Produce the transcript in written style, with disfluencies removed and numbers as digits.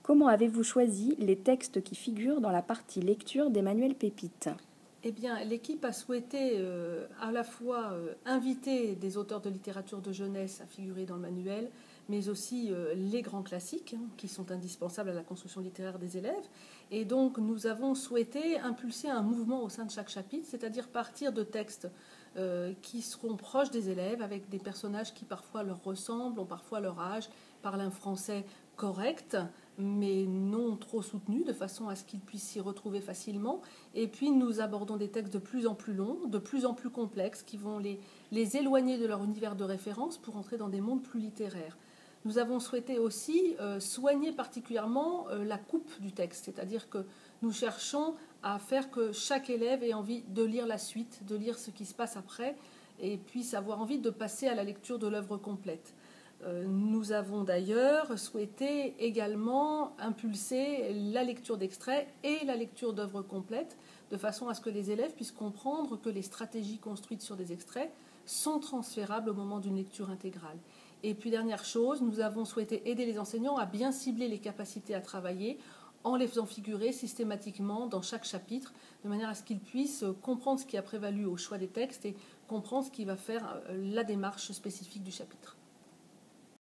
Comment avez-vous choisi les textes qui figurent dans la partie lecture d'Emmanuel Pépite? Eh bien, l'équipe a souhaité à la fois inviter des auteurs de littérature de jeunesse à figurer dans le manuel, mais aussi les grands classiques qui sont indispensables à la construction littéraire des élèves. Et donc, nous avons souhaité impulser un mouvement au sein de chaque chapitre, c'est-à-dire partir de textes qui seront proches des élèves, avec des personnages qui parfois leur ressemblent, ont parfois leur âge, parlent un français correct, mais non trop soutenu, de façon à ce qu'ils puissent s'y retrouver facilement. Et puis nous abordons des textes de plus en plus longs, de plus en plus complexes, qui vont les éloigner de leur univers de référence pour entrer dans des mondes plus littéraires. Nous avons souhaité aussi soigner particulièrement la coupe du texte, c'est-à-dire que nous cherchons à faire que chaque élève ait envie de lire la suite, de lire ce qui se passe après, et puisse avoir envie de passer à la lecture de l'œuvre complète. Nous avons d'ailleurs souhaité également impulser la lecture d'extraits et la lecture d'œuvres complètes, de façon à ce que les élèves puissent comprendre que les stratégies construites sur des extraits sont transférables au moment d'une lecture intégrale. Et puis dernière chose, nous avons souhaité aider les enseignants à bien cibler les capacités à travailler en les faisant figurer systématiquement dans chaque chapitre, de manière à ce qu'ils puissent comprendre ce qui a prévalu au choix des textes et comprendre ce qui va faire la démarche spécifique du chapitre.